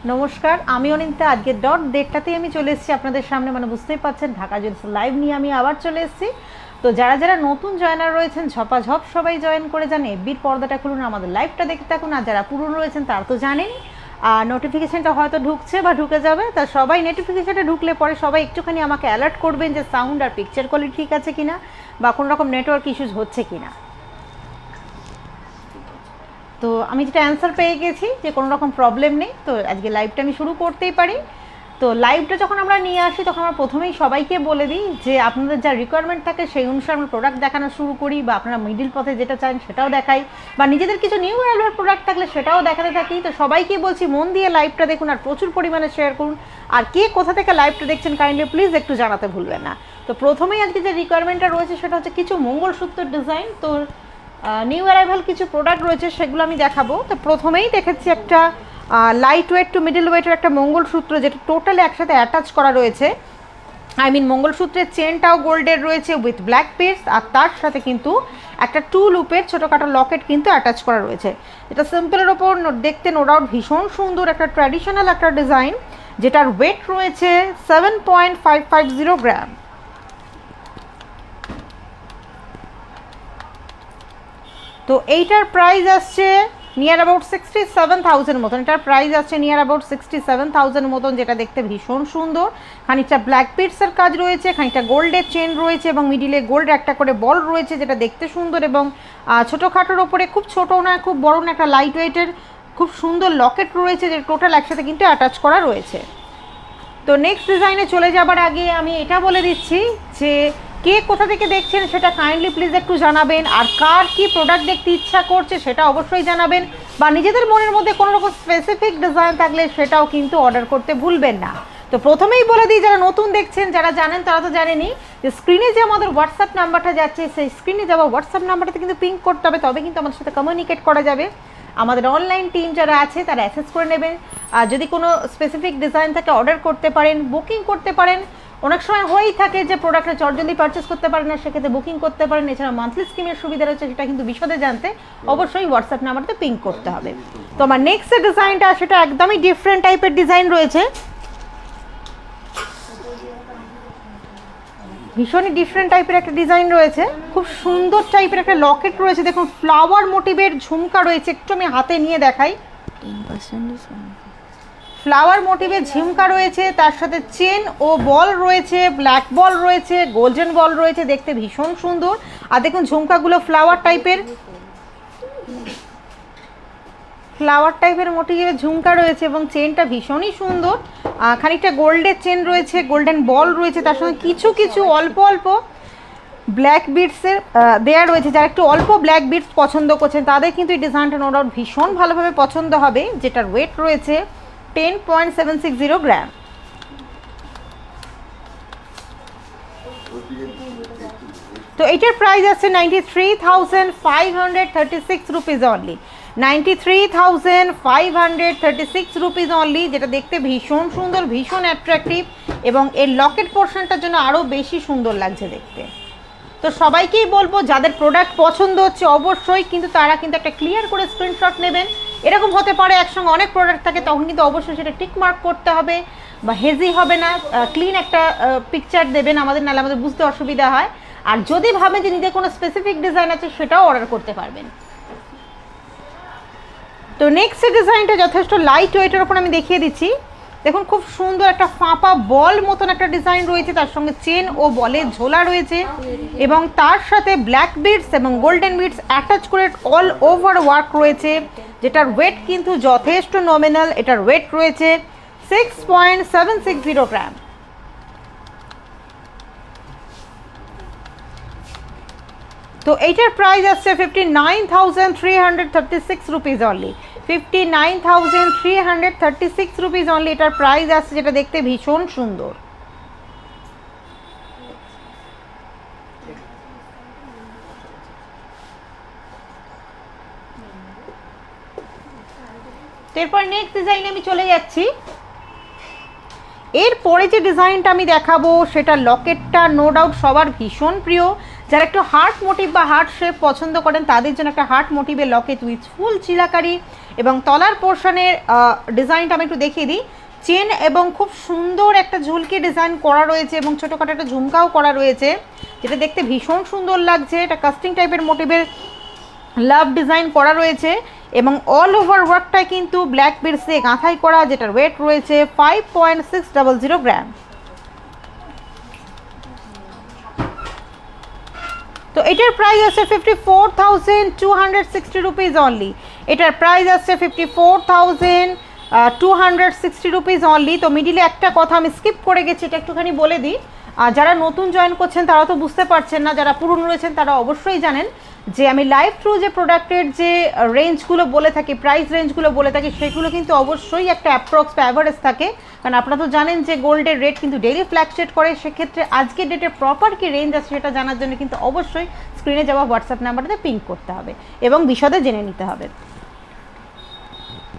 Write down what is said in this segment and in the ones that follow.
নমস্কার, আমি অনিন্তা। আজকে ডট দেড়টাতেই আমি চলে এসেছি আপনাদের সামনে, মানে বুঝতেই পারছেন ঢাকা জুয়েলার্স লাইভ নিয়ে আমি আবার চলে এসেছি। তো যারা যারা নতুন জয়েনার রয়েছেন ঝপাঝপ সবাই জয়েন করে যান, এফবির পর্দাটা খুলুন, আমাদের লাইভটা দেখতে থাকুন। আর যারা পুরনো রয়েছেন তারা তো জানেন, আর নোটিফিকেশানটা হয়তো ঢুকছে বা ঢুকে যাবে, তা সবাই নোটিফিকেশানটা ঢুকলে পরে সবাই একটুখানি আমাকে অ্যালার্ট করবেন যে সাউন্ড আর পিকচার কোয়ালিটি ঠিক আছে কিনা বা কোনো রকম নেটওয়ার্ক ইস্যুস হচ্ছে কিনা। তো আমি যেটা অ্যান্সার পেয়ে গেছি যে কোনো রকম প্রবলেম নেই, তো আজকে লাইভটা আমি শুরু করতেই পারি। তো লাইভটা যখন আমরা নিয়ে আসি তখন আমরা প্রথমেই সবাইকে বলে দিই যে আপনাদের যা রিকোয়ারমেন্ট থাকে সেই অনুসারে আমরা প্রোডাক্ট দেখানো শুরু করি, বা আপনারা মিডিল পথে যেটা চান সেটাও দেখাই, বা নিজেদের কিছু নিউ অ্যালভার প্রোডাক্ট থাকলে সেটাও দেখাতে থাকি। তো সবাইকেই বলছি মন দিয়ে লাইভটা দেখুন আর প্রচুর পরিমাণে শেয়ার করুন। আর কে কোথা থেকে লাইভটা দেখছেন কাইন্ডলি প্লিজ একটু জানাতে ভুলবেন না। তো প্রথমেই আজকে যে রিকোয়ারমেন্টটা রয়েছে সেটা হচ্ছে কিছু মঙ্গলসূত্রের ডিজাইন। তো নিউ অ্যারাইভাল কিছু প্রোডাক্ট রয়েছে সেগুলো আমি দেখাবো। তো প্রথমেই দেখেছি একটা লাইট ওয়েট টু মিডল ওয়েটের একটা মঙ্গলসূত্র, যেটা টোটালি একসাথে অ্যাটাচ করা রয়েছে। মঙ্গলসূত্রের চেনটাও গোল্ডের রয়েছে উইথ ব্ল্যাক পিস, আর তার সাথে কিন্তু একটা টু লুপের ছোটোখাটো লকেট কিন্তু অ্যাটাচ করা রয়েছে। এটা সিম্পলের ওপর দেখতে নো ডাউট ভীষণ সুন্দর একটা ট্র্যাডিশনাল একটা ডিজাইন, যেটার ওয়েট রয়েছে 7.550 গ্রাম। তো এইটার প্রাইস আসছে নিয়ার অ্যাবাউট 67,000 মতন। এটার প্রাইস আসছে নিয়ার অ্যাবাউট 67,000 মতন, যেটা দেখতে ভীষণ সুন্দর। খানিকটা ব্ল্যাক পিটসের কাজ রয়েছে, খানিকটা গোল্ডের চেন রয়েছে এবং মিডিলে গোল্ড একটা করে বল রয়েছে, যেটা দেখতে সুন্দর। এবং ছোটোখাটোর ওপরে খুব ছোটো না খুব বড় না একটা লাইট ওয়েটের খুব সুন্দর লকেট রয়েছে, যে টোটাল একসাথে কিন্তু অ্যাটাচ করা রয়েছে। তো নেক্সট ডিজাইনে চলে যাবার আগে আমি এটা বলে দিচ্ছি যে কে কোথা থেকে দেখছেন সেটা কাইন্ডলি প্লিজ একটু জানাবেন, আর কার কি প্রোডাক্ট দেখতে ইচ্ছা করছে সেটা অবশ্যই জানাবেন, বা নিজেদের মনের মধ্যে কোনো রকম স্পেসিফিক ডিজাইন থাকলে সেটাও কিন্তু অর্ডার করতে ভুলবেন না। তো প্রথমেই বলে দিই, যারা নতুন দেখছেন যারা জানেন তারা তো জানেনই যে স্ক্রিনে যে আমাদের হোয়াটসঅ্যাপ নাম্বারটা যাচ্ছে সেই স্ক্রিনে যাওয়া হোয়াটসঅ্যাপ নাম্বারটাতে কিন্তু পিং করতে হবে, তবে কিন্তু আমাদের সাথে কমিউনিকেট করা যাবে। আমাদের অনলাইন টিম যারা আছে তারা অ্যাসেস করে নেবেন। আর যদি কোনো স্পেসিফিক ডিজাইন থাকে অর্ডার করতে পারেন, বুকিং করতে পারেন। অনেক সময় হয়েই থাকে যে প্রোডাক্টটা চটজলদি পারচেস করতে পারেন না, সেক্ষেত্রে বুকিং করতে পারেন। এছাড়া মান্থলি স্কিমের সুবিধা রয়েছে, সেটা কিন্তু বিশদে জানতে অবশ্যই হোয়াটসঅ্যাপ নাম্বারতে পিং করতে হবে। তো আমার নেক্সট ডিজাইনটা সেটা একদমই ডিফারেন্ট টাইপের ডিজাইন রয়েছে, ভীষণই ডিফারেন্ট টাইপের একটা ডিজাইন রয়েছে। খুব সুন্দর টাইপের একটা লকেট রয়েছে, দেখুন ফ্লাওয়ার মোটিভের ঝুমকা রয়েছে, একটু আমি হাতে নিয়ে দেখাই। ফ্লাওয়ার মোটিভের ঝুমকা রয়েছে, তার সাথে চেন ও বল রয়েছে, ব্ল্যাক বল রয়েছে, গোল্ডেন বল রয়েছে, দেখতে ভীষণ সুন্দর। আর দেখুন ঝুমকাগুলো ফ্লাওয়ার টাইপের মোটিভের ঝুমকা রয়েছে এবং চেনটা ভীষণই সুন্দর। খানিকটা গোল্ডের চেন রয়েছে, গোল্ডেন বল রয়েছে, তার সঙ্গে কিছু কিছু অল্প অল্প ব্ল্যাক বিটসের দেয়া রয়েছে। যারা একটু অল্প ব্ল্যাক বিটস পছন্দ করছেন তাদের কিন্তু এই ডিজাইনটা নো ডাউট ভীষণ ভালোভাবে পছন্দ হবে, যেটার ওয়েট রয়েছে 10.760 গ্রাম। তো এটার প্রাইস আছে 93,536 রুপিস অনলি। 93,536 রুপিস অনলি, যেটা দেখতে ভীষণ সুন্দর, ভীষণ অ্যাট্রাকটিভ এবং এর লকেট পোর্শনটার জন্য আরও বেশি সুন্দর লাগছে দেখতে। তো সবাইকেই বলবো যাদের প্রোডাক্ট পছন্দ হচ্ছে অবশ্যই কিন্তু তারা কিন্তু একটা ক্লিয়ার করে স্ক্রিনশট নেবেন। এরকম হতে পারে একসঙ্গে অনেক প্রোডাক্ট থাকে, তখন কিন্তু অবশ্যই সেটা টিক মার্ক করতে হবে, বা হেজি হবে না, ক্লিন একটা পিকচার দেবেন আমাদের, নাহলে আমাদের বুঝতে অসুবিধা হয়। আর যদি ভাবেন যে নিজের কোনো স্পেসিফিক ডিজাইন আছে সেটাও অর্ডার করতে পারবেন। তো নেক্সট ডিজাইনটা যথেষ্ট লাইট ওয়েটের ওপর আমি দেখিয়ে দিচ্ছি। দেখুন খুব সুন্দর একটা ফাঁপা বল মতন একটা ডিজাইন রয়েছে, তার সঙ্গে চেন ও বলের ঝোলা রয়েছে এবং তার সাথে ব্ল্যাক বিটস এবং গোল্ডেন বিটস অ্যাটাচ করে অল ওভার ওয়ার্ক রয়েছে, যেটার ওয়েট কিন্তু যথেষ্ট নমিনাল। এটার ওয়েট রয়েছে 6.760 গ্রাম। তো এইটার প্রাইস আসছে 59,336 রুপিস অনলি। 59,336 রুপিস অনলি এটার প্রাইস আসছে, যেটা দেখতে ভীষণ সুন্দর। এরপর নেক্সট ডিজাইনে আমি চলে যাচ্ছি। এরপরে যে ডিজাইনটা আমি দেখাবো সেটা লকেটটা নো ডাউট সবার ভীষণ প্রিয়, যারা একটু হার্ট মোটিভ বা হার্ট শেপ পছন্দ করেন তাদের জন্য একটা হার্ট মোটিভের লকেট উইথ ফুল চিলাকারি, এবং তলার পোর্শনের ডিজাইনটা আমি একটু দেখিয়ে দিই। চেন এবং খুব সুন্দর একটা ঝুলকি ডিজাইন করা রয়েছে এবং ছোটোখাটো একটা ঝুমকাও করা রয়েছে, যেটা দেখতে ভীষণ সুন্দর লাগছে। এটা কাস্টিং টাইপের মোটিভের লাভ ডিজাইন করা রয়েছে এবং অল ওভার ওয়ার্কটাই কিন্তু ব্ল্যাক বিডস দিয়ে গাঁথাই করা, যেটার ওয়েট রয়েছে 5.600 গ্রাম। তো এটার প্রাইস আছে 54,260 রুপিস অনলি। এটার প্রাইস আছে 54,260 রুপিস অনলি। তো মিডিলে একটা কথা আমি স্কিপ করে গেছি, এটা একটুখানি বলে দিই। আর যারা নতুন জয়েন করছেন তারা তো বুঝতে পারছেন না, যারা পুরনো রয়েছেন তারা অবশ্যই জানেন যে আমি লাইভ থ্রু যে প্রোডাক্টের যে রেঞ্জগুলো বলে থাকি, প্রাইস রেঞ্জগুলো বলে থাকি, সেগুলো কিন্তু অবশ্যই একটা অ্যাপ্রক্স বা অ্যাভারেজ থাকে। কারণ আপনারা তো জানেন যে গোল্ডের রেট কিন্তু ডেইলি ফ্ল্যাকচুয়েট করে, সেক্ষেত্রে আজকের ডেটের প্রপার কি রেঞ্জ আছে সেটা জানার জন্য কিন্তু অবশ্যই স্ক্রিনে যাওয়া হোয়াটসঅ্যাপ নাম্বারটাতে পিং করতে হবে এবং বিশদে জেনে নিতে হবে।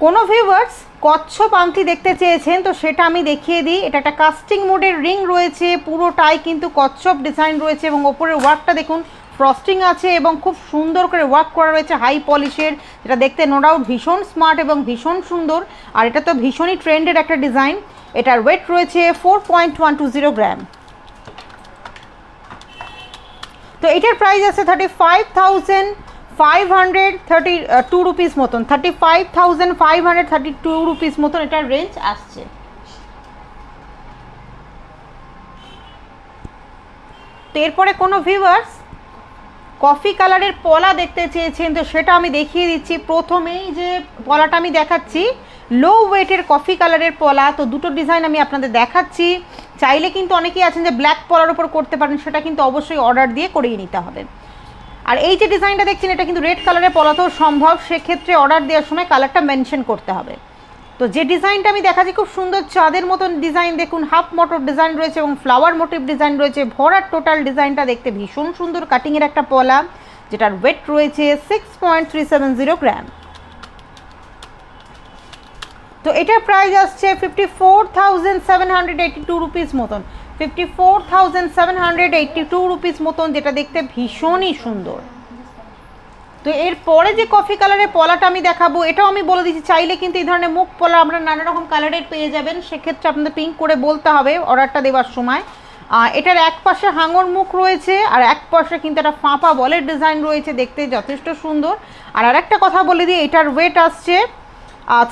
কোনো ভিউয়ার্স কচ্ছপ আংটি দেখতে চেয়েছেন তো সেটা আমি দেখিয়ে দিই। এটা একটা কাস্টিং মোডের রিং রয়েছে, পুরোটাই কিন্তু কচ্ছপ ডিজাইন রয়েছে এবং ওপরের ওয়ার্কটা দেখুন ফ্রস্টিং আছে এবং খুব সুন্দর করে ওয়ার্ক করা রয়েছে হাই পলিশের, যেটা দেখতে নো ডাউট ভীষণ স্মার্ট এবং ভীষণ সুন্দর। আর এটা তো ভীষণই ট্রেন্ডের একটা ডিজাইন। এটার ওয়েট রয়েছে 4.120 গ্রাম। তো এটার প্রাইস আছে 35,532 রুপিস মতন, 35,532 রুপিস মতন এটার রেঞ্জ আসছে। তো এরপরে কোনো ভিউয়ার্স কফি কালারের পলা দেখতে চেয়েছেন তো সেটা আমি দেখিয়ে দিচ্ছি। প্রথমেই যে পলাটা আমি দেখাচ্ছি লো ওয়েটের কফি কালারের পলা, তো দুটো ডিজাইন আমি আপনাদের দেখাচ্ছি। চাইলে কিন্তু অনেকেই আছেন যে ব্ল্যাক পলার উপর করতে পারেন, সেটা কিন্তু অবশ্যই অর্ডার দিয়ে করিয়ে নিতে হবে। আর এই যে ডিজাইনটা দেখছেন এটা কিন্তু রেড কালারের পলাতেও সম্ভব, সেক্ষেত্রে অর্ডার দেওয়ার সময় কালারটা মেনশন করতে হবে। তো যে ডিজাইনটা আমি দেখাচ্ছি খুব সুন্দর চাঁদের মতন ডিজাইন, দেখুন হাফ মোটর ডিজাইন রয়েছে এবং ফ্লাওয়ার মোটিভ ডিজাইন রয়েছে, ভরার টোটাল ডিজাইনটা দেখতে ভীষণ সুন্দর কাটিংয়ের একটা পলা, যেটার ওয়েট রয়েছে 6.370 গ্রাম। তো এটার প্রাইস আসছে 54,782 রুপিস মতন, 54,782 রুপিস মতন, যেটা দেখতে ভীষণই সুন্দর। তো এরপরে যে কফি কালারের পলাটা আমি দেখাবো এটাও আমি বলে দিচ্ছি, চাইলে কিন্তু এই ধরনের মুখ পলা আমরা নানা রকম কালারের পেয়ে যাবেন, সেক্ষেত্রে আপনাদের পিঙ্ক করে বলতে হবে অর্ডারটা দেওয়ার সময়। এটার এক পাশে হাঙর মুখ রয়েছে আর এক পাশে কিন্তু একটা ফাঁপা বলের ডিজাইন রয়েছে, দেখতে যথেষ্ট সুন্দর। আর আরেকটা কথা বলে দিই, এটার ওয়েট আসছে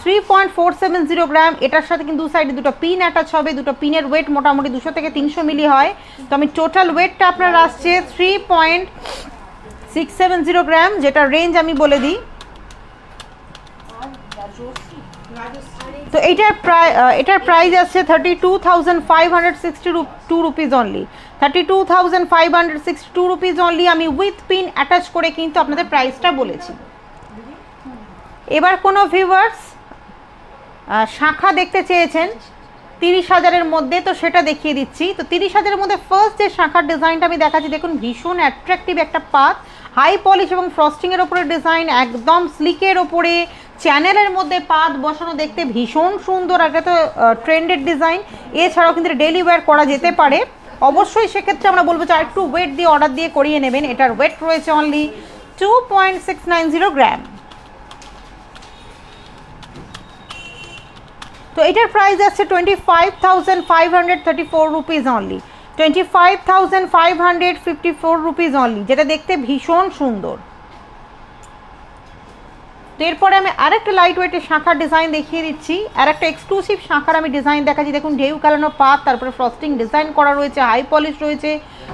3.470 গ্রাম। এটার সাথে কিন্তু দু সাইডে দুটো পিন অ্যাটাচ হবে, দুটো পিনের ওয়েট মোটামুটি 200 থেকে 300 মিলি হয়। তো আমি টোটাল ওয়েটটা আপনার আসছে 3.670 গ্রাম, যেটা রেঞ্জ আমি বলে দিই। তো এটার প্রাইস আছে 32,562 রুপিস অনলি, 32,562 রুপিস অনলি। আমি উইথ পিন অ্যাটাচ করে কিন্তু আপনাদের প্রাইসটা বলেছি। এবার কোনো ভিউয়ার্স শাখা দেখতে চেয়েছেন 30,000-এর মধ্যে, তো সেটা দেখিয়ে দিচ্ছি। তো 30,000-এর মধ্যে ফার্স্ট যে শাখার ডিজাইনটা আমি দেখাচ্ছি দেখুন ভীষণ অ্যাট্রাকটিভ একটা পাত, হাই পলিশ এবং ফ্রস্টিংয়ের ওপরে ডিজাইন, একদম স্লিকের ওপরে চ্যানেলের মধ্যে পাত বসানো, দেখতে ভীষণ সুন্দর। এটা তো ট্রেন্ডেড ডিজাইন, এছাড়াও কিন্তু ডেইলি ওয়্যার করা যেতে পারে। অবশ্যই সেক্ষেত্রে আমরা বলবো যে একটু ওয়েট দিয়ে অর্ডার দিয়ে করিয়ে নেবেন। এটার ওয়েট রয়েছে অনলি 2.690 গ্রাম। তো এটার প্রাইস আছে 25,534 রুপিস অনলি, 25,554 রুপিস অনলি, যেটা দেখতে ভীষণ সুন্দর। তো এরপরে আমি আরেকটা লাইট ওয়েটের শাখার ডিজাইন দেখিয়ে দিচ্ছি, আর একটা এক্সক্লুসিভ শাখার আমি ডিজাইন দেখাচ্ছি। দেখুন ঢেউ কালানো পাত, তারপরে ফ্রস্টিং ডিজাইন করা রয়েছে, হাই পলিশ রয়েছে,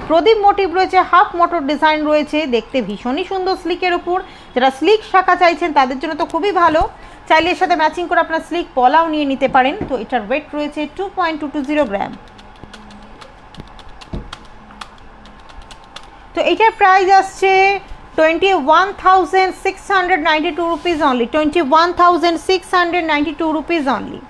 প্রদীপ মোটিভ রয়েছে, হাফ মোটর ডিজাইন রয়েছে, দেখতে ভীষণই সুন্দর স্লিকের উপর। যারা স্লিক শাখা চাইছেন তাদের জন্য তো খুবই ভালো, চাইলে এর সাথে ম্যাচিং করে আপনার স্লিক পলাও নিয়ে নিতে পারেন। তো এটার ওয়েট রয়েছে 2.220 গ্রাম। তো এটার প্রাইস আসছে 21,692 রুপিস অনলি, 21,692 রুপিস অনলি।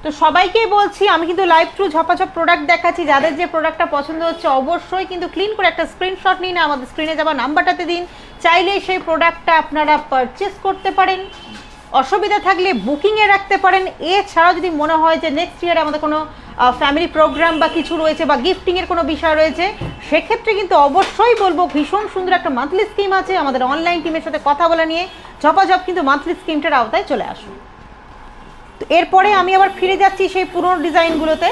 তো সবাইকেই বলছি আমি কিন্তু লাইভ থ্রু ঝপাঝপ প্রোডাক্ট দেখাচ্ছি, যাদের যে প্রোডাক্টটা পছন্দ হচ্ছে অবশ্যই কিন্তু ক্লিন করে একটা স্ক্রিনশট নিন, আমাদের স্ক্রিনে যাওয়া নাম্বারটাতে দিন, চাইলে সেই প্রোডাক্টটা আপনারা পারচেস করতে পারেন। অসুবিধা থাকলে বুকিংয়ে রাখতে পারেন। এছাড়াও যদি মনে হয় যে নেক্সট ইয়ারে আমাদের কোনো ফ্যামিলি প্রোগ্রাম বা কিছু রয়েছে বা গিফটিংয়ের কোনো বিষয় রয়েছে, সেক্ষেত্রে কিন্তু অবশ্যই বলবো ভীষণ সুন্দর একটা মান্থলি স্কিম আছে। আমাদের অনলাইন টিমের সাথে কথা বলে নিয়ে ঝপাঝপ কিন্তু মান্থলি স্কিমটার আওতায় চলে আসুন। তো এরপরে আমি আবার ফিরে যাচ্ছি সেই পুরনো ডিজাইনগুলোতে।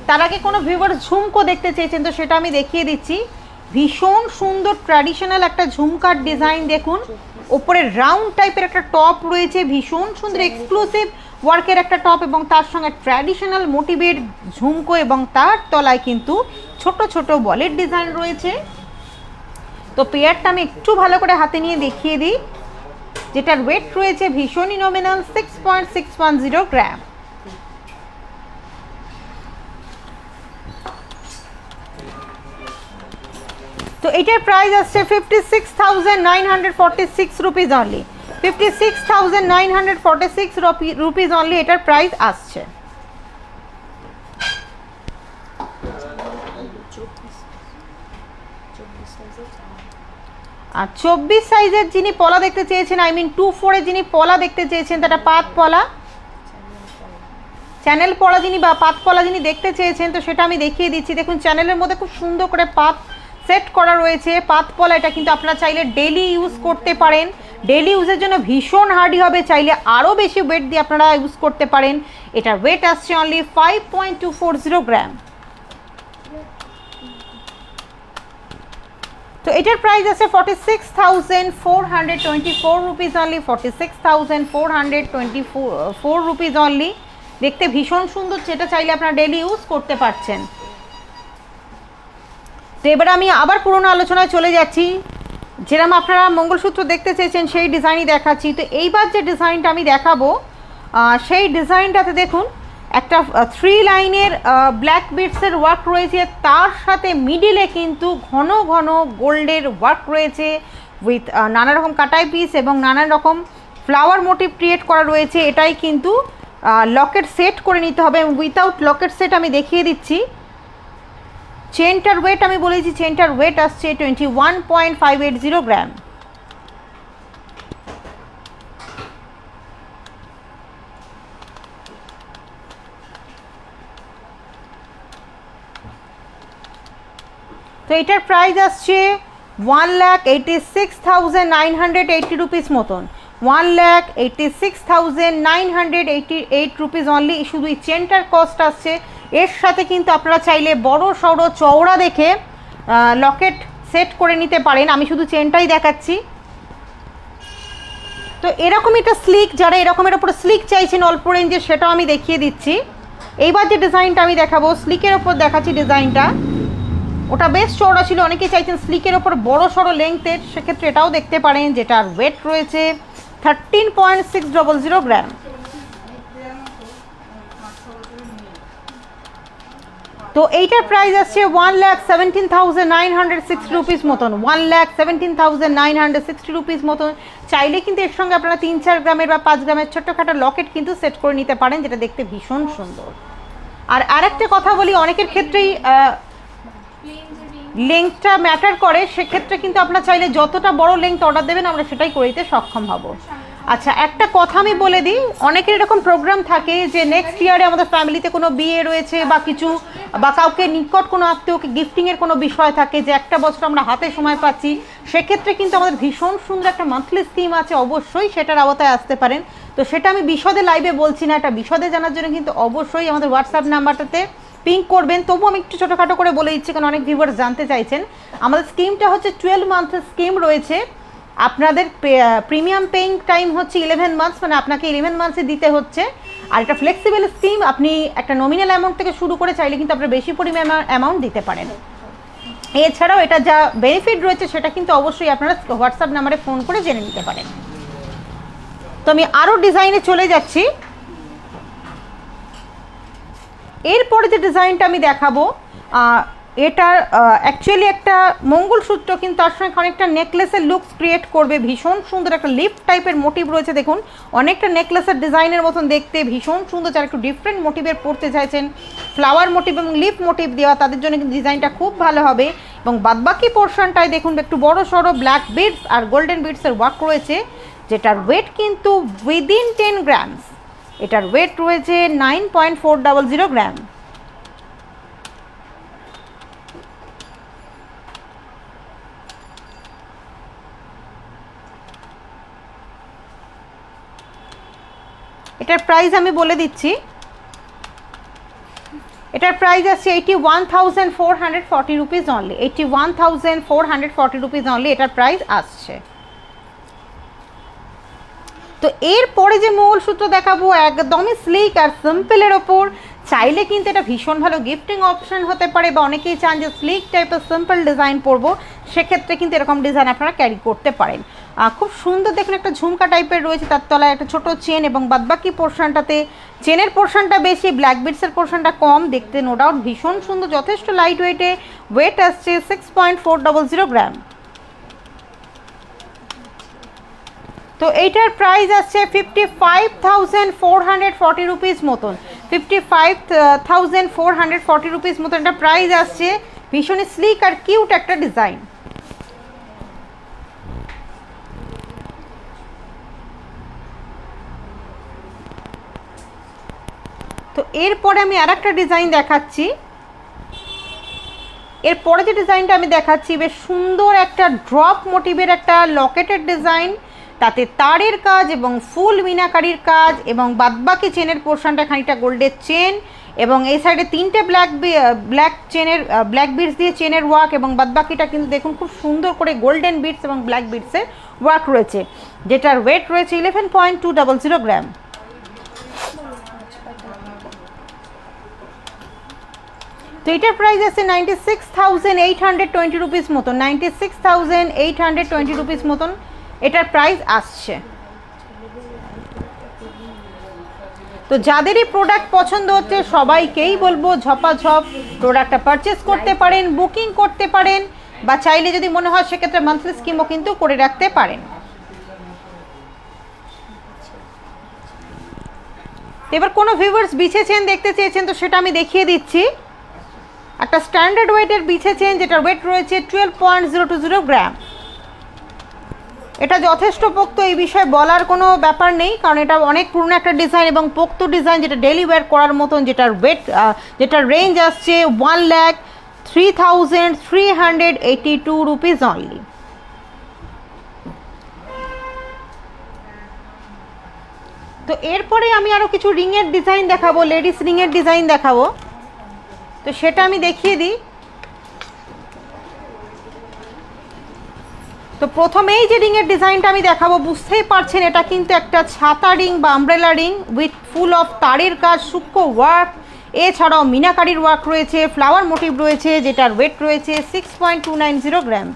তার আগে কোনো ভিউয়ার ঝুমকো দেখতে চেয়েছেন, তো সেটা আমি দেখিয়ে দিচ্ছি। ভীষণ সুন্দর ট্র্যাডিশনাল একটা ঝুমকার ডিজাইন দেখুন, ওপরে রাউন্ড টাইপের একটা টপ রয়েছে, ভীষণ সুন্দর এক্সক্লুসিভ ওয়ার্কের একটা টপ এবং তার সঙ্গে ট্র্যাডিশনাল মোটিভের ঝুমকো এবং তার তলায় কিন্তু ছোট ছোট বলের ডিজাইন রয়েছে। তো পেয়ারটা আমি একটু ভালো করে হাতে নিয়ে দেখিয়ে দিই, যেটার ওয়েট রয়েছে ভীষণই নমিনাল 6.610 গ্রাম। তো এটার প্রাইস আসছে 56,946 রুপিস অনলি। 56,946 রুপিস অনলি এটার প্রাইস আসছে। আর 24 সাইজের যিনি পলা দেখতে চেয়েছেন, আই মিন 24 এর যিনি পলা দেখতে চেয়েছেন, তাটা পাত পলা, চ্যানেল পলা যিনি বা পাত পলা যিনি দেখতে চেয়েছেন, তো সেটা আমি দেখিয়ে দিচ্ছি। দেখুন চ্যানেলের মধ্যে খুব সুন্দর করে পাত সেট করা রয়েছে। পাত পলা এটা কিন্তু আপনারা চাইলে ডেইলি ইউজ করতে পারেন, ডেইলি ইউজের জন্য ভীষণ হার্ডি হবে, চাইলে আরও বেশি ওয়েট দিয়ে আপনারা ইউজ করতে পারেন। এটার ওয়েট আসছে অনলি 5.240 গ্রাম। তো এটার প্রাইস আছে 46,424 রুপিস অনলি। 46,424 rupees only. দেখতে ভীষণ সুন্দর, যেটা চাইলে আপনারা ডেইলি ইউজ করতে পারছেন। তো এবার আমি আবার পুরোনো আলোচনায় চলে যাচ্ছি। যেরকম আপনারা মঙ্গলসূত্র দেখতে চেয়েছেন সেই ডিজাইনই দেখাচ্ছি। তো এইবার যে ডিজাইনটা আমি দেখাবো সেই ডিজাইনটাতে দেখুন একটা 3 লাইনের ব্ল্যাক বিটসের ওয়ার্ক রয়েছে, তার সাথে মিডিলে কিন্তু ঘন ঘন গোল্ডের ওয়ার্ক রয়েছে উইথ নানা রকম কাটাই পিস এবং নানা রকম ফ্লাওয়ার মোটিভ ক্রিয়েট করা রয়েছে। এটাই কিন্তু লকেট সেট করে নিতে হবে। উইথাউট লকেট সেট আমি দেখিয়ে দিচ্ছি। চেনটার ওয়েট আমি বলেছি, চেনটার ওয়েট আসছে 21.580 গ্রাম। তো এটার প্রাইস আসছে 1,86,980 রুপিস মতন। 1,86,988 রুপিস অনলি। শুধু এই চেনটার কস্ট আসছে। এর সাথে কিন্তু আপনারা চাইলে বড় সড়ো চওড়া দেখে লকেট সেট করে নিতে পারেন। আমি শুধু চেনটাই দেখাচ্ছি। তো এরকম একটা স্লিক, যারা এরকমের ওপর স্লিক চাইছেন অল্প রেঞ্জে, সেটাও আমি দেখিয়ে দিচ্ছি। এইবার যে ডিজাইনটা আমি দেখাবো, স্লিকের ওপর দেখাচ্ছি ডিজাইনটা। ওটা বেশ চওড়া ছিল, অনেকেই চাইছেন স্লিকের ওপর বড় সড়ো লেংথের, সেক্ষেত্রে এটাও দেখতে পারেন, যেটার ওয়েট রয়েছে 13.600 গ্রাম। তো এইটার প্রাইস আসছে 1,17,960 রুপিস মতন। 1,17,960 রুপিস মতন। চাইলে কিন্তু এর সঙ্গে আপনারা 3-4 গ্রামের বা 5 গ্রামের ছোট্টখাটো লকেট কিন্তু সেট করে নিতে পারেন, যেটা দেখতে ভীষণ সুন্দর। আর আরেকটা কথা বলি, অনেকের ক্ষেত্রেই লেংথটা ম্যাটার করে, সেক্ষেত্রে কিন্তু আপনারা চাইলে যতটা বড় লেংথ অর্ডার দেবেন আমরা সেটাই করে দিতে সক্ষম হব। আচ্ছা, একটা কথা আমি বলে দিই, অনেকের এরকম প্রোগ্রাম থাকে যে নেক্সট ইয়ারে আমাদের ফ্যামিলিতে কোনো বিয়ে রয়েছে বা কিছু, বা কাউকে নিকট কোনো আত্মীয়কে গিফটিংয়ের কোনো বিষয় থাকে, যে একটা বছর আমরা হাতে সময় পাচ্ছি, সেক্ষেত্রে কিন্তু আমাদের ভীষণ সুন্দর একটা মান্থলি স্কিম আছে, অবশ্যই সেটার আওতায় আসতে পারেন। তো সেটা আমি বিশদে লাইভে বলছি না, এটা বিশদে জানার জন্য কিন্তু অবশ্যই আমাদের হোয়াটসঅ্যাপ নাম্বারটাতে পিঙ্ক করবেন। তবু আমি একটু ছোটোখাটো করে বলে দিচ্ছি, কারণ অনেক ভিউয়ার্স জানতে চাইছেন। আমাদের স্কিমটা হচ্ছে 12 মান্থের স্কিম রয়েছে। আপনাদের প্রিমিয়াম পেইং টাইম হচ্ছে 11 মান্থস, মানে আপনাকে 11 মান্থসে দিতে হচ্ছে। আর এটা ফ্লেক্সিবল স্কিম, আপনি একটা নমিনাল অ্যামাউন্ট থেকে শুরু করে চাইলে কিন্তু আপনারা বেশি পরিমাণ অ্যামাউন্ট দিতে পারেন। এছাড়াও এটা যা বেনিফিট রয়েছে সেটা কিন্তু অবশ্যই আপনারা হোয়াটসঅ্যাপ নাম্বারে ফোন করে জেনে নিতে পারেন। তো আমি আরও ডিজাইনে চলে যাচ্ছি। এরপরে যে ডিজাইনটা আমি দেখাবো, এটার অ্যাকচুয়ালি একটা মঙ্গলসূত্র, কিন্তু তার সঙ্গে অনেকটা নেকলেসের লুকস ক্রিয়েট করবে। ভীষণ সুন্দর একটা লিফ টাইপের মোটিভ রয়েছে, দেখুন অনেকটা নেকলেসের ডিজাইনের মতন দেখতে, ভীষণ সুন্দর। যারা একটু ডিফারেন্ট মোটিভের পড়তে চাইছেন, ফ্লাওয়ার মোটিভ এবং লিফ মোটিভ দেওয়া, তাদের জন্য কিন্তু ডিজাইনটা খুব ভালো হবে। এবং বাদবাকি পোর্শনটায় দেখুন একটু বড় সড়ো ব্ল্যাক বিডস আর গোল্ডেন বিডসের ওয়ার্ক রয়েছে, যেটার ওয়েট কিন্তু উইদিন 10 গ্রামস। এটার ওয়েট রয়েছে 9.400 গ্রাম। এটার প্রাইস আমি বলে দিচ্ছি, এটার প্রাইস আছে 81,440 রুপিস অনলি। 81,440 রুপিস অনলি এটার প্রাইস আসছে। তো এরপরে যে মঙ্গলসূত্র দেখাবো একদমই স্লিক আর সিম্পলের ওপর, চাইলে কিন্তু এটা ভীষণ ভালো গিফটিং অপশন হতে পারে, বা অনেকেই চান যে স্লিক টাইপের সিম্পল ডিজাইন পরবো, সেক্ষেত্রে কিন্তু এরকম ডিজাইন আপনারা ক্যারি করতে পারেন। খুব সুন্দর দেখুন, একটা ঝুমকা টাইপের রয়েছে, তার তলায় একটা ছোট চেন, এবং বাদবাকি পোর্শনটাতে চেনের পোর্শনটা বেশি, ব্ল্যাক বিডসের পোর্শনটা কম। দেখতে নো ডাউট ভীষণ সুন্দর, যথেষ্ট লাইট ওয়েটে, ওয়েট আসছে 6.400 গ্রাম। তো এইটার প্রাইস আসছে 55,440 রুপিস মতন। 55,440 রুপিস মতন এটা প্রাইস আসছে। ভীষণই স্লিক আর কিউট একটা ডিজাইন। তো এরপরে আমি আর একটা ডিজাইন দেখাচ্ছি। এরপরে যে ডিজাইনটা আমি দেখাচ্ছি বেশ সুন্দর একটা ড্রপ মোটিভের একটা লকেটের ডিজাইন, তাতে তারের কাজ এবং ফুল মিনাকারির কাজ, এবং বাদবাকি চেনের পোর্শনটা খানিকটা গোল্ডের চেন, এবং এই সাইডে 3টে ব্ল্যাক বিডস দিয়ে চেনের ওয়ার্ক, এবং বাদবাকিটা কিন্তু দেখুন খুব সুন্দর করে গোল্ডেন বিডস এবং ব্ল্যাক বিডসের ওয়ার্ক রয়েছে, যেটার ওয়েট রয়েছে 11.200 গ্রাম। তো এটার প্রাইস আছে 96,820 রুপিস মতন। 96,820 রুপিস মতন এটার প্রাইস আসছে। তো যাদেরই প্রোডাক্ট পছন্দ হচ্ছে সবাইকেই বলবো ঝপাঝপ প্রোডাক্টটা পারচেস করতে পারেন, বুকিং করতে পারেন, বা চাইলে যদি মনে হয় সেক্ষেত্রে মান্থলি স্কিমও কিন্তু করে রাখতে পারেন। এবার কোনো ভিউয়ার্স বিছে চেন দেখতে চেয়েছেন, তো সেটা আমি দেখিয়ে দিচ্ছি। একটা স্ট্যান্ডার্ড ওয়েটের বিছে চেন, যেটার ওয়েট রয়েছে 12.020 গ্রাম। এটা যথেষ্ট পোক্ত, এই বিষয়ে বলার কোনো ব্যাপার নেই, কারণ এটা অনেক পুরনো একটা ডিজাইন এবং পোক্ত ডিজাইন, যেটা ডেলি ওয়্যার করার মতন, যেটার ওয়েট যেটার রেঞ্জ আসছে 1,03,382 রুপিস অনলি। তো এরপরে আমি আরও কিছু রিংয়ের ডিজাইন দেখাবো, লেডিস রিংয়ের ডিজাইন দেখাবো। তো সেটা আমি দেখিয়ে দিই। তো প্রথমেই যে রিংয়ের ডিজাইনটা আমি দেখাবো, বুঝতেই পারছেন এটা কিন্তু একটা ছাতা রিং বা umbrella ring with full of তারের কাজ, সূক্ষ্ম ওয়ার্ক, এছাড়াও মিনাকারির ওয়ার্ক রয়েছে, ফ্লাওয়ার মোটিভ রয়েছে, যেটার ওয়েট রয়েছে 6.290 গ্রাম।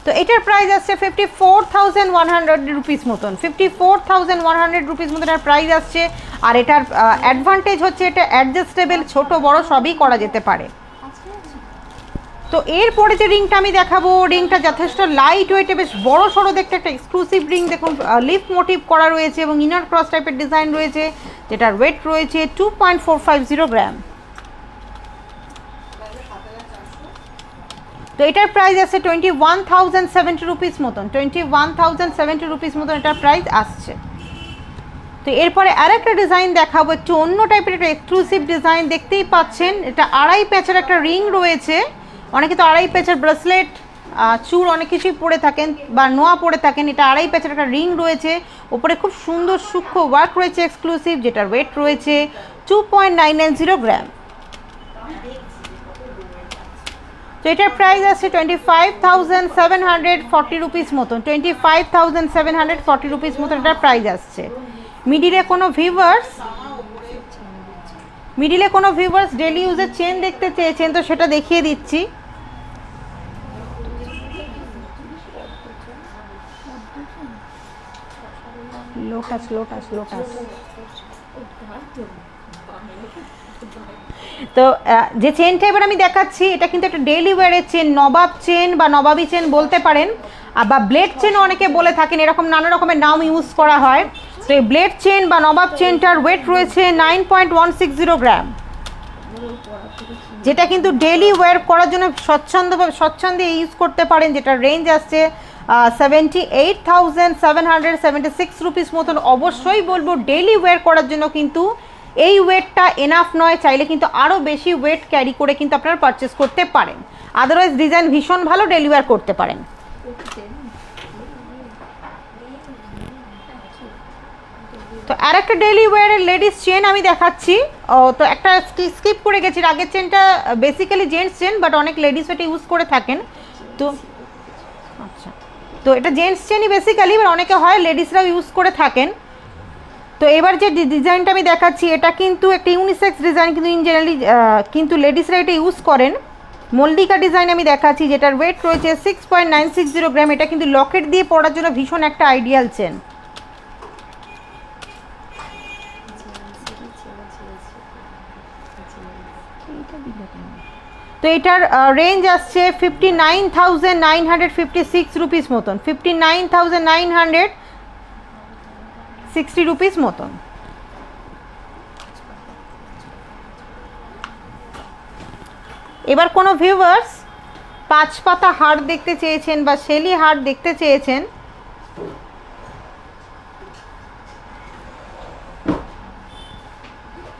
তো এটার প্রাইস আসছে 54,100 রুপিস মতন। 54,100 রুপিস মতন এটার প্রাইস আসছে। আর এটার অ্যাডভান্টেজ হচ্ছে এটা অ্যাডজাস্টেবল, ছোট বড় সবই করা যেতে পারে। তো এরপরে যে রিংটা আমি দেখাবো, রিংটা যথেষ্ট লাইট ওয়েটে, বেশ বড় সড়ো দেখতে একটা এক্সক্লুসিভ রিং। দেখুন লিফ মোটিভ করা রয়েছে এবং ইনার ক্রস টাইপের ডিজাইন রয়েছে, যেটার ওয়েট রয়েছে 2.450 গ্রাম। তো এটার প্রাইস আছে 21,070 রুপিস মতন। 21,070 রুপিস মতন এটার প্রাইস আসছে। তো এরপরে আরেকটা ডিজাইন দেখাবো, একটু অন্য টাইপের একটা এক্সক্লুসিভ ডিজাইন। দেখতেই পাচ্ছেন এটা আড়াই প্যাচের একটা রিং রয়েছে। অনেকে তো আড়াই প্যাচের ব্রেসলেট, চূড় অনেক কিছুই পরে থাকেন বা নোয়া পরে থাকেন। এটা আড়াই প্যাচের একটা রিং রয়েছে, ওপরে খুব সুন্দর সূক্ষ্ম ওয়ার্ক রয়েছে এক্সক্লুসিভ, যেটার ওয়েট রয়েছে 2.990 গ্রাম। তো এটার প্রাইস আছে 25,740 রুপিস মতন। 25,740 রুপিস মতন এটার প্রাইস আসছে। মিডিলে কোনো ভিউয়ার্স ডেলি ইউজের চেন দেখতে চেয়েছেন, তো সেটা দেখিয়ে দিচ্ছি। লোটাস। তো যে চেনটা এবার আমি দেখাচ্ছি, এটা কিন্তু একটা ডেইলি ওয়্যারের চেন, নবাব চেন বা নবাবী চেন বলতে পারেন, বা ব্লেড চেনও অনেকে বলে থাকেন, এরকম নানা রকমের নাম ইউজ করা হয়। তো এই ব্লেড চেন বা নবাব চেনটার ওয়েট রয়েছে 9.160 গ্রাম, যেটা কিন্তু ডেইলি ওয়্যার করার জন্য স্বচ্ছন্দে ইউজ করতে পারেন, যেটার রেঞ্জ আসছে 78,776 রুপিস মতন। অবশ্যই বলবো ডেইলি ওয়্যার করার জন্য কিন্তু এই ওয়েটটা এনাফ নয়, চাইলে কিন্তু আরও বেশি ওয়েট ক্যারি করে কিন্তু আপনারা পারচেস করতে পারেন। আদারওয়াইজ ডিজাইন ভীষণ ভালো, ডেইলি ওয়্যার করতে পারেন। তো আর একটা ডেইলি ওয়্যারের লেডিস চেন আমি দেখাচ্ছি। তো একটা স্কিপ করে গেছি, আগের চেনটা বেসিক্যালি জেন্টস চেন, বাট অনেক লেডিস এটা ইউজ করে থাকেন। তো আচ্ছা, তো এটা জেন্টস চেনই বেসিক্যালি, বাট অনেকে হয় লেডিসরাও ইউজ করে থাকেন। তো এবার যে ডিজাইনটা আমি দেখাচ্ছি এটা কিন্তু একটা ইউনিসেক্স ডিজাইন, কিন্তু ইন জেনারেলি কিন্তু লেডিসরা এটা ইউজ করেন। মল্লিকা ডিজাইন আমি দেখাচ্ছি, যেটার ওয়েট রয়েছে 6.960 গ্রাম। এটা কিন্তু লকেট দিয়ে পরার জন্য ভীষণ একটা আইডিয়াল চেন। তো এটার রেঞ্জ আসছে 59,956 রুপিস মতন, 59,960 রুপিস মতন। এবার কোনো ভিউয়ার্স 5 পাতা হার দেখতে চেয়েছেন বা শেলি হার দেখতে চেয়েছেন,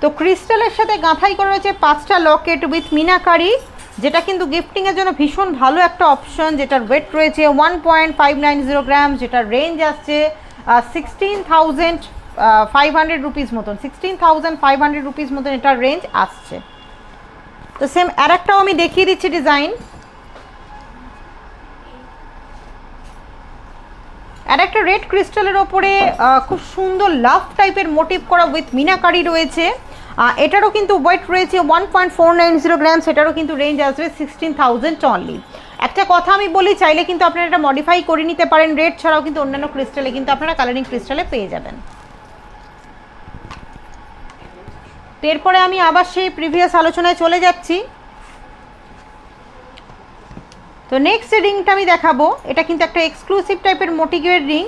তো ক্রিস্টালের সাথে গাঁথাই করা রয়েছে 5টা লকেট উইথ মিনাকারি, যেটা কিন্তু গিফটিংয়ের জন্য ভীষণ ভালো একটা অপশন। যেটার ওয়েট রয়েছে 1.590 গ্রাম, যেটার রেঞ্জ আসছে 16,500 রুপিস মতন, 16,500 রুপিস মতন এটার রেঞ্জ আসছে। তো সেম আর একটাও আমি দেখিয়ে দিচ্ছি ডিজাইন। আর একটা রেড ক্রিস্টালের ওপরে খুব সুন্দর লাভ টাইপের মোটিভ করা উইথ মিনাকারি রয়েছে। এটারও কিন্তু ওয়েট রয়েছে 1.490 গ্রাম, সেটারও কিন্তু রেঞ্জ আসবে 16,000 অনলি। একটা কথা আমি বলি, চাইলে কিন্তু আপনারা এটা মডিফাই করে নিতে পারেন, রেড ছাড়াও কিন্তু অন্যান্য ক্রিস্টালে কিন্তু আপনারা কালারিং ক্রিস্টালে পেয়ে যাবেন। এরপরে আমি আবার সেই প্রিভিয়াস আলোচনায় চলে যাচ্ছি। তো নেক্সট রিংটা আমি দেখাবো, এটা কিন্তু একটা এক্সক্লুসিভ টাইপের মোটিভের রিং।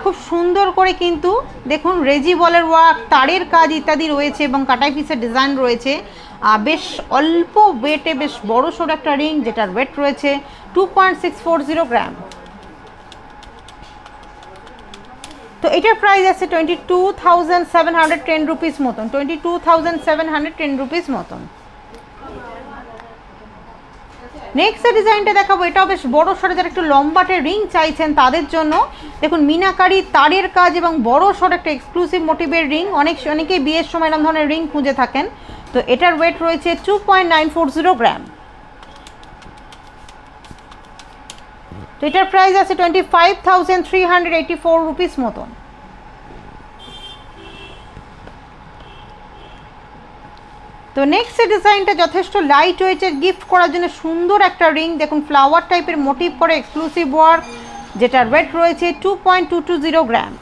খুব সুন্দর করে কিন্তু দেখুন রেজি বলের ওয়ার্ক, তারের কাজ ইত্যাদি রয়েছে এবং কাটাই পিসের ডিজাইন রয়েছে। বেশ অল্প ওয়েটে বেশ বড় সড়ো একটা রিং, যেটার ওয়েট রয়েছে 2.640 গ্রাম। তো এটার প্রাইস আছে 22,710 রুপিস মতন, 22,710 রুপিস মতন। নেক্সট ডিজাইনটা দেখাবো, এটাও বেশ বড় সড়ো, যারা একটু লম্বাটে রিং চাইছেন তাদের জন্য। দেখুন মিনাকারি, তারের কাজ এবং বড় সড়ো একটা এক্সক্লুসিভ মোটিভের রিং। অনেকেই বিয়ের সময় এরকম ধরনের রিং খুঁজে থাকেন। তো এটার ওয়েট রয়েছে 2.940 গ্রাম। তো এটার প্রাইস আছে 25,384 রুপিস মতন। তো নেক্সট ডিজাইনটা যথেষ্ট লাইট ওয়েটের, গিফট করার জন্য সুন্দর একটা রিং। দেখুন ফ্লাওয়ার টাইপের মোটিভ করে এক্সক্লুসিভ ওয়ার্ক, যেটার ওয়েট রয়েছে 2.220 গ্রাম।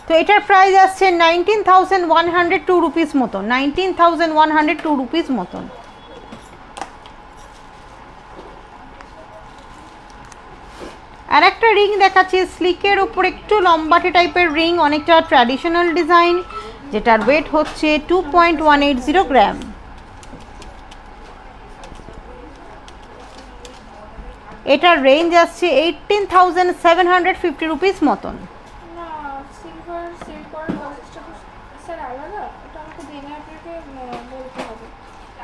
তো এটার প্রাইস আসছে 19,102 রুপিস মতন, 19,102 রুপিস মতন। আর একটা রিং দেখাচ্ছি স্লিকের উপর, একটু লম্বাটে টাইপের রিং, অনেকটা ট্র্যাডিশনাল ডিজাইন, যেটার ওয়েট হচ্ছে 2.180 গ্রাম। এটার রেঞ্জ আসছে 18,750 রুপিস মতন।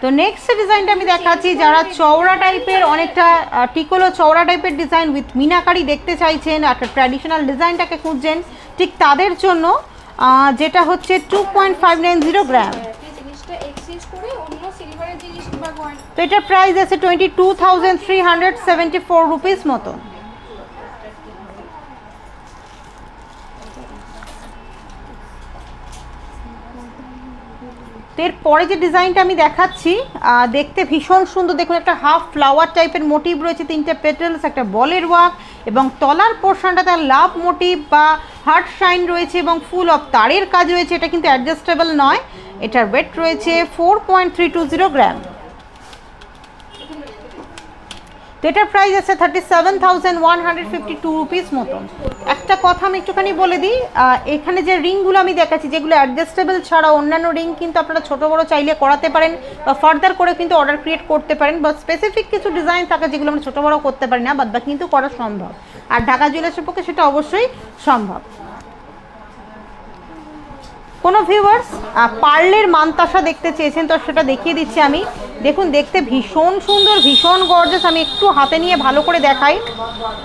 তো নেক্সট ডিজাইনটা আমি দেখাচ্ছি, যারা চওড়া টাইপের, অনেকটা টিকোলো চওড়া টাইপের ডিজাইন উইথ মিনাকারি দেখতে চাইছেন, একটা ট্র্যাডিশনাল ডিজাইনটাকে খুঁজছেন, ঠিক তাদের জন্য, যেটা হচ্ছে 2.590 গ্রাম। তো এটার প্রাইস আছে 22,374 রুপিস মতন। এরপরে যে ডিজাইনটা আমি দেখাচ্ছি দেখতে ভীষণ সুন্দর। দেখুন একটা হাফ ফ্লাওয়ার টাইপের মোটিভ রয়েছে, 3টে পেটেলস, একটা বলের ওয়ার্ক এবং তলার পোর্শনটা তার লাভ মোটিভ বা হার্ট শাইন রয়েছে এবং ফুল অফ তারের কাজ রয়েছে। এটা কিন্তু অ্যাডজাস্টেবল নয়। এটার ওয়েট রয়েছে 4.320 গ্রাম। তো এটার প্রাইস আছে 37,152 রুপিস মতন। একটা কথা আমি একটুখানি বলে দিই, এখানে যে রিংগুলো আমি দেখাচ্ছি যেগুলো অ্যাডজাস্টেবল ছাড়া অন্যান্য রিং কিন্তু আপনারা ছোটো বড়ো চাইলে করাতে পারেন বা ফার্দার করে কিন্তু অর্ডার ক্রিয়েট করতে পারেন, বা স্পেসিফিক কিছু ডিজাইন থাকে যেগুলো আমরা ছোটো বড়ো করতে পারি না, বাদ বাকি কিন্তু করা সম্ভব। আর ঢাকা জুয়েলার্সের পক্ষে সেটা অবশ্যই সম্ভব। কোনো ভিউয়ার্স পার্লের মানতাসা দেখতে চেয়েছেন তো সেটা দেখিয়ে দিচ্ছি আমি। দেখুন দেখতে ভীষণ সুন্দর, ভীষণ গর্জাস। আমি একটু হাতে নিয়ে ভালো করে দেখাই।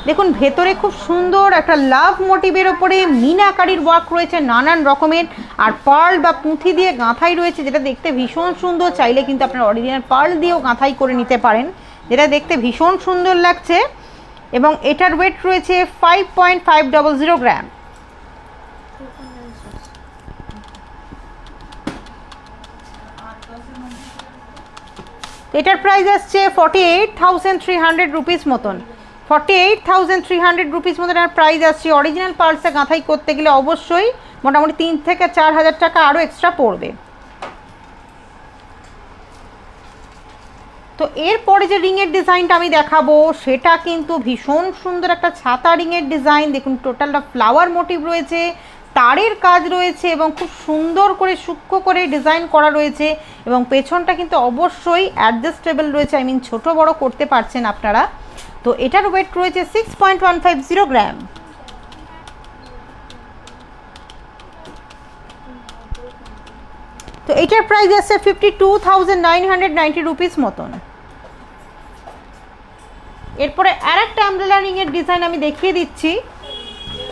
দেখুন ভেতরে খুব সুন্দর একটা লাভ মোটিভের ওপরে মিনাকারির ওয়ার্ক রয়েছে নানান রকমের, আর পার্ল বা পুঁথি দিয়ে গাঁথাই রয়েছে, যেটা দেখতে ভীষণ সুন্দর। চাইলে কিন্তু আপনার অরিজিনাল পার্ল দিয়েও গাঁথাই করে নিতে পারেন, যেটা দেখতে ভীষণ সুন্দর লাগছে। এবং এটার ওয়েট রয়েছে 5.500 গ্রাম। এটার প্রাইস আসছে 48,300 রুপিস মতন। 48,300 রুপিস মতন এটার প্রাইস আসছে। অরিজিনাল পার্লসে গাঁথাই করতে গেলে অবশ্যই মোটামুটি 3 থেকে 4,000 টাকা আরও এক্সট্রা পড়বে। তো এরপরে যে রিংয়ের ডিজাইনটা আমি দেখাবো সেটা কিন্তু ভীষণ সুন্দর একটা ছাতা রিংয়ের ডিজাইন। দেখুন টোটালটা ফ্লাওয়ার মোটিভ রয়েছে, তারের কাজ রয়েছে এবং খুব সুন্দর করে সূক্ষ্ম করে ডিজাইন করা রয়েছে, এবং পেছনটা কিন্তু অবশ্যই অ্যাডজাস্টেবল রয়েছে, আই মিন ছোটো বড়ো করতে পারছেন আপনারা। তো এটার ওয়েট রয়েছে 6.150 গ্রাম। তো এটার প্রাইস আছে 52,990 রুপিস মতন। এরপরে আর একটা আমব্রেলা রিংয়ের ডিজাইন আমি দেখিয়ে দিচ্ছি।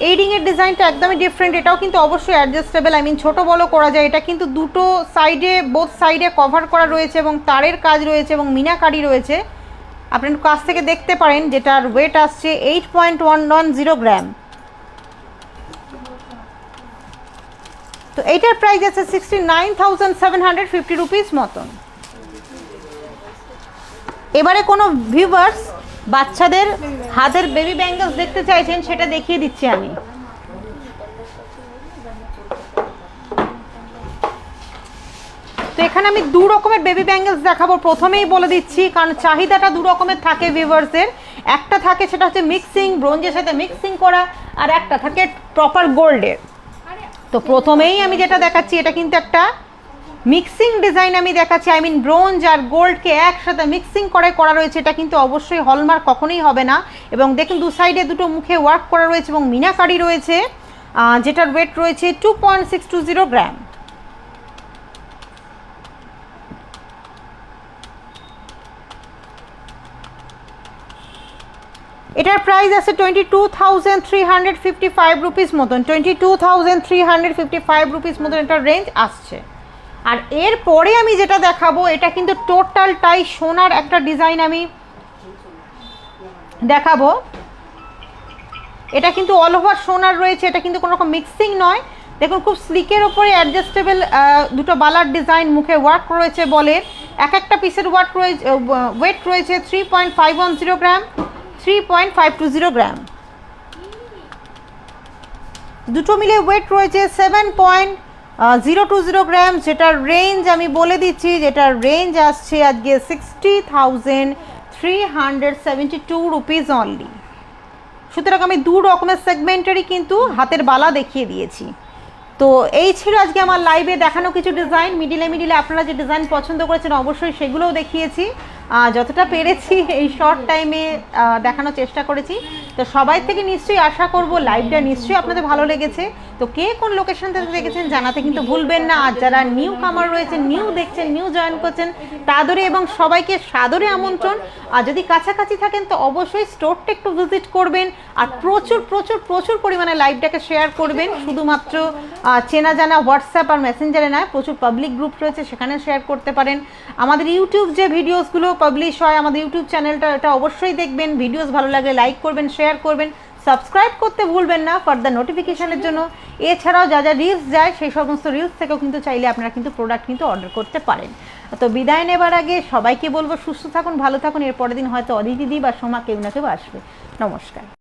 এই রিংয়ের ডিজাইনটা একদমই ডিফারেন্ট, এটাও কিন্তু অবশ্যই অ্যাডজাস্টেবল, আই মিন ছোটো বড়ো করা যায়। এটা কিন্তু দুটো সাইডে, বোথ সাইডে কভার করা রয়েছে এবং তারের কাজ রয়েছে এবং মিনাকারি রয়েছে। আপনি কাছ থেকে দেখতে পারেন, যেটার ওয়েট আসছে 8.110 গ্রাম। তো এইটার প্রাইস আছে 69,750 রুপিস মতন। এবারে কোনো ভিউয়ার্স বাচ্চাদের হাতের বেবি ব্যাঙ্গলস দেখতে চাইছেন, সেটা দেখিয়ে দিচ্ছি আমি। তো এখানে আমি দু রকমের বেবি ব্যাঙ্গলস দেখাবো, প্রথমেই বলে দিচ্ছি, কারণ চাহিদাটা দু রকমের থাকে ভিউয়ার্সের। একটা থাকে সেটা হচ্ছে মিক্সিং, ব্রোঞ্জের সাথে মিক্সিং করা, আর একটা থাকে প্রপার গোল্ডের। তো প্রথমেই আমি যেটা দেখাচ্ছি এটা কিন্তু একটা মিক্সিং ডিজাইন আমি দেখাচ্ছি, আই মিন ব্রোঞ্জ আর গোল্ডকে একসাথে মিক্সিং করে করা রয়েছে। এটা কিন্তু অবশ্যই হলমার্ক কখনোই হবে না। এবং দেখুন দু সাইডে দুটো মুখে ওয়ার্ক করা রয়েছে এবং মিনাকারি রয়েছে, যেটার ওয়েট রয়েছে 2.620 গ্রাম। এটার প্রাইস আছে 22,355 রুপিস মতন। 22,355 রুপিস মতন এটার রেঞ্জ আসছে। আর এরপরে আমি যেটা দেখাবো এটা কিন্তু টোটালটাই সোনার একটা ডিজাইন আমি দেখাবো। এটা কিন্তু অল ওভার সোনার রয়েছে, এটা কিন্তু কোনো রকম মিক্সিং নয়। দেখুন খুব স্লিকের ওপরে অ্যাডজাস্টেবল দুটো বালার ডিজাইন, মুখে ওয়ার্ক রয়েছে বলে। এক একটা পিসের ওয়ার্ক রয়েছে, ওয়েট রয়েছে 3.510 গ্রাম, 3.520 গ্রাম। দুটো মিলে ওয়েট রয়েছে 7.020 গ্রাম, যেটার রেঞ্জ আমি বলে দিচ্ছি, যেটার রেঞ্জ আসছে আজকে 60,372 রুপিস অনলি। সুতরাং আমি দু রকমের সেগমেন্টেরই কিন্তু হাতের বালা দেখিয়ে দিয়েছি। তো এই ছিল আজকে আমার লাইভে দেখানো কিছু ডিজাইন। মিডিলে আপনারা যে ডিজাইন পছন্দ করেছেন অবশ্যই সেগুলোও দেখিয়েছি, যতটা পেরেছি এই শর্ট টাইমে দেখানোর চেষ্টা করেছি। তো সবাই থেকে নিশ্চয়ই আশা করব লাইভটা নিশ্চয়ই আপনাদের ভালো লেগেছে। তো কে কোন লোকেশন থেকে দেখেছেন জানাতে কিন্তু ভুলবেন না। আর যারা নিউ কামার রয়েছেন, নিউ দেখছেন, নিউ জয়েন করছেন, তাদেরই এবং সবাইকে সাদরে আমন্ত্রণ। আর যদি কাছাকাছি থাকেন তো অবশ্যই স্টোরটা একটু ভিজিট করবেন, আর প্রচুর প্রচুর প্রচুর পরিমাণে লাইভটাকে শেয়ার করবেন। শুধুমাত্র চেনা জানা হোয়াটসঅ্যাপ আর মেসেঞ্জারে নয়, প্রচুর পাবলিক গ্রুপ রয়েছে, সেখানে শেয়ার করতে পারেন। আমাদের ইউটিউব যে ভিডিওসগুলো পাবলিশ হয়, আমাদের ইউটিউব চ্যানেলটা এটা অবশ্যই দেখবেন। ভিডিওস ভালো লাগলে লাইক করবেন, শেয়ার করবেন, সাবস্ক্রাইব করতে ভুলবেন না ফার্দার নোটিফিকেশনের জন্য। এছাড়াও যা যা রিলস যায় সেই সমস্ত রিলস থেকেও কিন্তু চাইলে আপনারা কিন্তু প্রোডাক্ট কিন্তু অর্ডার করতে পারেন। তো বিদায় নেবার আগে সবাইকে বলবো সুস্থ থাকুন, ভালো থাকুন। এর পরের দিন হয়তো অদিতিদি বা সোমা কেউ না কেউ আসবে। নমস্কার।